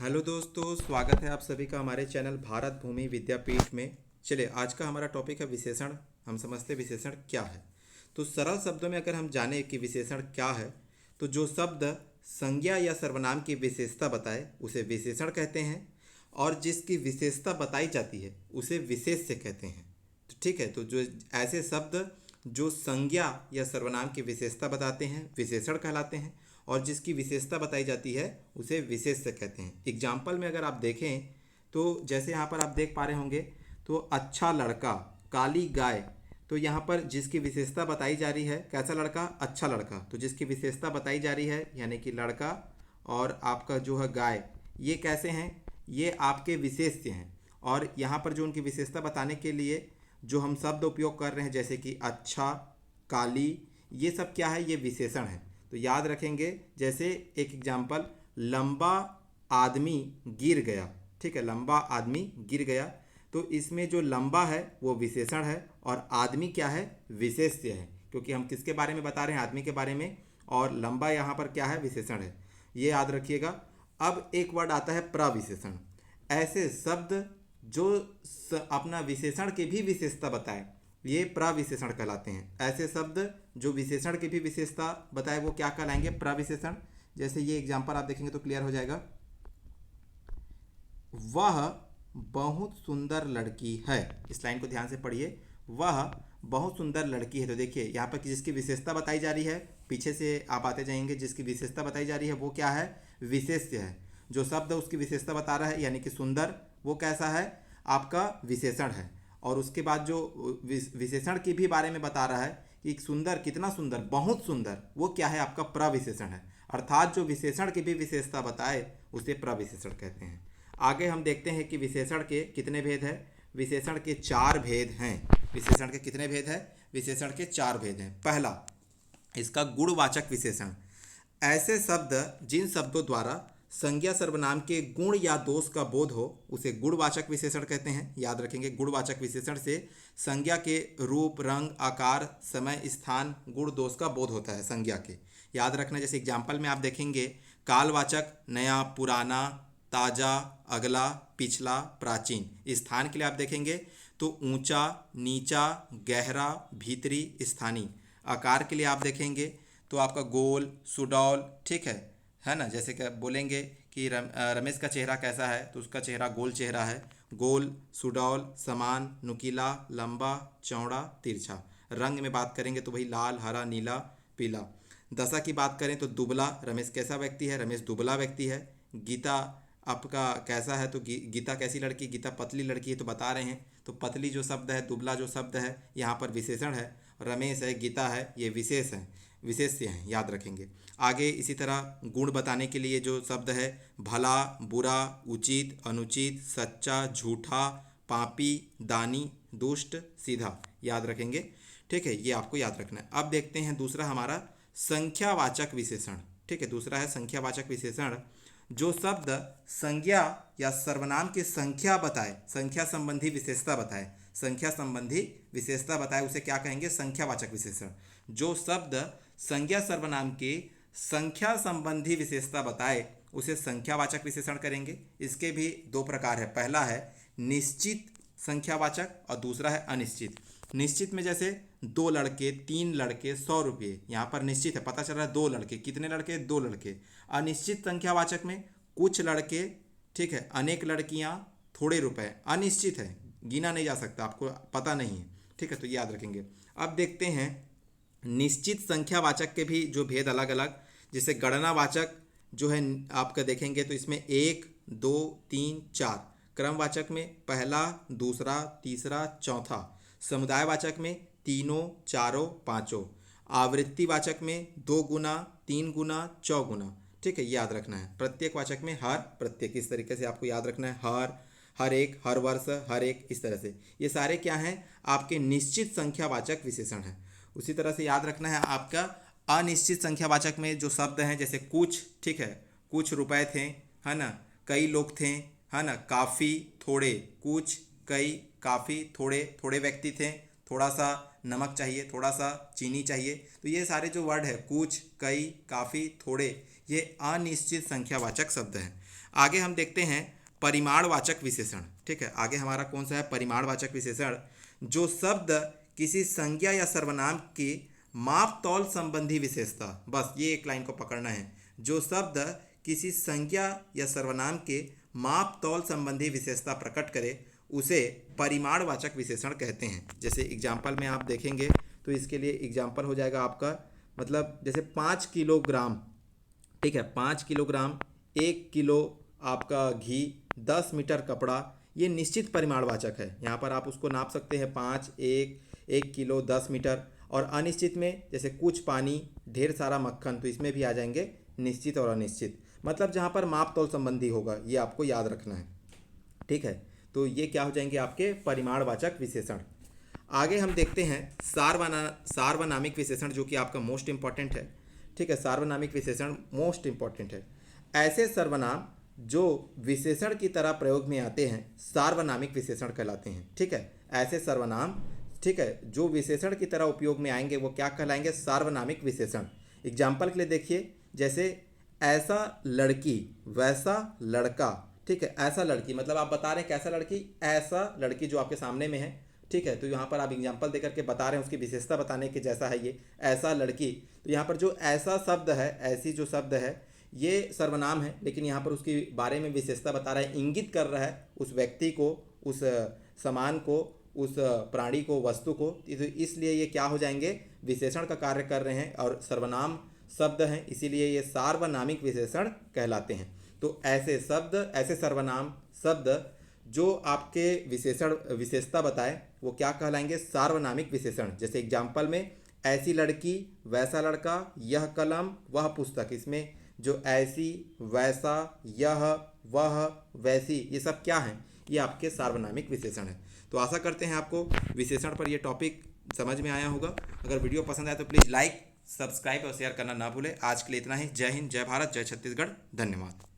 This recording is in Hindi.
हेलो दोस्तों, स्वागत है आप सभी का हमारे चैनल भारत भूमि विद्यापीठ में। चलिए, आज का हमारा टॉपिक है विशेषण। हम समझते हैं विशेषण क्या है। तो सरल शब्दों में अगर हम जाने कि विशेषण क्या है, तो जो शब्द संज्ञा या सर्वनाम की विशेषता बताए उसे विशेषण कहते हैं, और जिसकी विशेषता बताई जाती है उसे विशेष्य कहते हैं। तो ठीक है, तो जो ऐसे शब्द जो संज्ञा या सर्वनाम की विशेषता बताते हैं विशेषण कहलाते हैं, और जिसकी विशेषता बताई जाती है उसे विशेष्य कहते हैं। एग्जाम्पल में अगर आप देखें तो जैसे यहाँ पर आप देख पा रहे होंगे, तो अच्छा लड़का, काली गाय। तो यहाँ पर जिसकी विशेषता बताई जा रही है, कैसा लड़का, अच्छा लड़का। तो जिसकी विशेषता बताई जा रही है यानी कि लड़का, और आपका जो है गाय, ये कैसे हैं, ये आपके विशेष्य हैं। और यहाँ पर जो उनकी विशेषता बताने के लिए जो हम शब्द उपयोग कर रहे हैं जैसे कि अच्छा, काली, ये सब क्या है, ये विशेषण है। तो याद रखेंगे, जैसे एक एग्जाम्पल, लंबा आदमी गिर गया। ठीक है, लंबा आदमी गिर गया। तो इसमें जो लंबा है वो विशेषण है, और आदमी क्या है, विशेष्य है, क्योंकि हम किसके बारे में बता रहे हैं, आदमी के बारे में। और लंबा यहाँ पर क्या है, विशेषण है, ये याद रखिएगा। अब एक वर्ड आता है प्रविशेषण। ऐसे शब्द जो अपना विशेषण की भी विशेषता बताए, ये प्रविशेषण कहलाते हैं। ऐसे शब्द जो विशेषण की भी विशेषता बताए वो क्या कहलाएंगे, प्रविशेषण। जैसे ये एग्जांपल आप देखेंगे तो क्लियर हो जाएगा। वह बहुत सुंदर लड़की है। इस लाइन को ध्यान से पढ़िए, वह बहुत सुंदर लड़की है। तो देखिए यहाँ पर जिसकी विशेषता बताई जा रही है, पीछे से आप आते जाएंगे, जिसकी विशेषता बताई जा रही है वो क्या है, विशेष्य है। जो शब्द उसकी विशेषता बता रहा है यानी कि सुंदर, वो कैसा है, आपका विशेषण है। और उसके बाद जो विशेषण की भी बारे में बता रहा है कि सुंदर, कितना सुंदर, बहुत सुंदर, वो क्या है, आपका प्रविशेषण है। अर्थात जो विशेषण की भी विशेषता बताए उसे प्रविशेषण कहते हैं। आगे हम देखते हैं कि विशेषण के कितने भेद हैं। विशेषण के चार भेद हैं। विशेषण के कितने भेद हैं, विशेषण के चार भेद हैं। पहला, इसका गुणवाचक विशेषण। ऐसे शब्द जिन शब्दों द्वारा संज्ञा सर्वनाम के गुण या दोष का बोध हो उसे गुणवाचक विशेषण कहते हैं। याद रखेंगे, गुणवाचक विशेषण से संज्ञा के रूप, रंग, आकार, समय, स्थान, गुण, दोष का बोध होता है संज्ञा के। याद रखना, जैसे एग्जाम्पल में आप देखेंगे, कालवाचक नया, पुराना, ताजा, अगला, पिछला, प्राचीन। स्थान के लिए आप देखेंगे तो ऊंचा, नीचा, गहरा, भीतरी, स्थानीय। आकार के लिए आप देखेंगे तो आपका गोल, सुडौल, ठीक है ना। जैसे कि बोलेंगे कि रमेश का चेहरा कैसा है, तो उसका चेहरा गोल चेहरा है। गोल, सुडौल, समान, नुकीला, लंबा, चौड़ा, तिरछा। रंग में बात करेंगे तो वही लाल, हरा, नीला, पीला। दशा की बात करें तो दुबला, रमेश कैसा व्यक्ति है, रमेश दुबला व्यक्ति है। गीता आपका कैसा है, तो गीता कैसी लड़की, गीता पतली लड़की है, तो बता रहे हैं। तो पतली जो शब्द है, दुबला जो शब्द है, यहाँ पर विशेषण है। रमेश है, गीता है, ये विशेष है, विशेष्य हैं, याद रखेंगे। आगे इसी तरह गुण बताने के लिए जो शब्द है, भला, बुरा, उचित, अनुचित, सच्चा, झूठा, पापी, दानी, दुष्ट, सीधा, याद रखेंगे। ठीक है, ये आपको याद रखना है। अब देखते हैं दूसरा हमारा संख्यावाचक विशेषण। ठीक है, दूसरा है संख्यावाचक विशेषण। जो शब्द संज्ञा या सर्वनाम की संख्या बताए, संख्या संबंधी विशेषता बताए, संख्या संबंधी विशेषता बताए, उसे क्या कहेंगे, संख्यावाचक विशेषण। जो शब्द संज्ञा सर्वनाम की संख्या संबंधी विशेषता बताए उसे संख्यावाचक विशेषण करेंगे। इसके भी दो प्रकार है। पहला है निश्चित संख्यावाचक और दूसरा है अनिश्चित। निश्चित में जैसे 2 लड़के, 3 लड़के, 100 रुपये, यहाँ पर निश्चित है, पता चल रहा है 2 लड़के, कितने लड़के, 2 लड़के। अनिश्चित संख्यावाचक में कुछ लड़के, ठीक है, अनेक लड़कियाँ, थोड़े रुपए। अनिश्चित है, गिना नहीं जा सकता, आपको पता नहीं है। ठीक है, तो याद रखेंगे। अब देखते हैं निश्चित संख्यावाचक के भी जो भेद अलग अलग। जैसे गणनावाचक जो है आपका देखेंगे तो इसमें 1, 2, 3, 4। क्रमवाचक में पहला, दूसरा, तीसरा, चौथा। समुदायवाचक में तीनों, चारों, पांचों। आवृत्तिवाचक में 2 गुना, 3 गुना, चौगुना। ठीक है, याद रखना है। प्रत्येक वाचक में हर, प्रत्येक, इस तरीके से आपको याद रखना है। हर एक, हर वर्ष, हर एक, इस तरह से। ये सारे क्या हैं, आपके निश्चित संख्यावाचक विशेषण हैं। उसी तरह से याद रखना है आपका अनिश्चित संख्यावाचक में जो शब्द हैं, जैसे कुछ, ठीक है, कुछ रुपए थे, है ना, कई लोग थे, है ना, काफ़ी, थोड़े। कुछ, कई, काफ़ी, थोड़े, थोड़े व्यक्ति थे, थोड़ा सा नमक चाहिए, थोड़ा सा चीनी चाहिए। तो ये सारे जो वर्ड है, कुछ, कई, काफ़ी, थोड़े, ये अनिश्चित संख्यावाचक शब्द है। आगे हम देखते हैं परिमाणवाचक विशेषण। ठीक है, आगे हमारा कौन सा है? परिमाणवाचक विशेषण। जो शब्द किसी संज्ञा या सर्वनाम की माप तौल संबंधी विशेषता, बस ये एक लाइन को पकड़ना है। जो शब्द किसी संज्ञा या सर्वनाम के माप तौल संबंधी विशेषता प्रकट करे उसे परिमाणवाचक विशेषण कहते हैं। जैसे एग्जाम्पल में आप देखेंगे तो इसके लिए एग्जाम्पल हो जाएगा आपका, मतलब जैसे 5 किलोग्राम। ठीक है, 5 किलोग्राम, 1 किलो आपका घी, 10 मीटर कपड़ा, ये निश्चित परिमाणवाचक है। यहाँ पर आप उसको नाप सकते हैं 5, 1 किलो, 10 मीटर। और अनिश्चित में जैसे कुछ पानी, ढेर सारा मक्खन, तो इसमें भी आ जाएंगे निश्चित और अनिश्चित, मतलब जहाँ पर माप तौल संबंधी होगा, ये आपको याद रखना है। ठीक है, तो ये क्या हो जाएंगे? आपके परिमाणवाचक विशेषण। आगे हम देखते हैं सार्वनामिक विशेषण, जो कि आपका मोस्ट इंपॉर्टेंट है। ठीक है, सार्वनामिक विशेषण मोस्ट इंपॉर्टेंट है। ऐसे सर्वनाम जो विशेषण की तरह प्रयोग में आते हैं सार्वनामिक विशेषण कहलाते हैं। ठीक है, ऐसे सर्वनाम, ठीक है, जो विशेषण की तरह उपयोग में आएंगे वो क्या कहलाएंगे? सार्वनामिक विशेषण। एग्जाम्पल के लिए देखिए, जैसे ऐसा लड़की, वैसा लड़का। ठीक है, ऐसा लड़की मतलब आप बता रहे हैं कैसा लड़की? ऐसा लड़की जो आपके सामने में है। ठीक है, तो यहाँ पर आप एग्जाम्पल देकर के बता रहे हैं उसकी विशेषता बताने के जैसा है ये ऐसा लड़की। तो यहाँ पर जो ऐसा शब्द है, ऐसी जो शब्द है, ये सर्वनाम है, लेकिन यहाँ पर उसके बारे में विशेषता बता रहा है, इंगित कर रहा है उस व्यक्ति को, उस सामान को, उस प्राणी को, वस्तु को। तो इसलिए ये क्या हो जाएंगे? विशेषण का कार्य कर रहे हैं और सर्वनाम शब्द हैं, इसीलिए ये सार्वनामिक विशेषण कहलाते हैं। तो ऐसे शब्द, ऐसे सर्वनाम शब्द जो आपके विशेषता बताए वो क्या कहलाएंगे? सार्वनामिक विशेषण। जैसे एग्जाम्पल में ऐसी लड़की, वैसा लड़का, यह कलम, वह पुस्तक। इसमें जो ऐसी, वैसा, यह, वह, वैसी, ये सब क्या हैं? ये आपके सार्वनामिक विशेषण है। तो आशा करते हैं आपको विशेषण पर ये टॉपिक समझ में आया होगा। अगर वीडियो पसंद आए तो प्लीज़ लाइक, सब्सक्राइब और शेयर करना ना भूलें। आज के लिए इतना ही। जय हिंद, जय भारत, जय छत्तीसगढ़। धन्यवाद।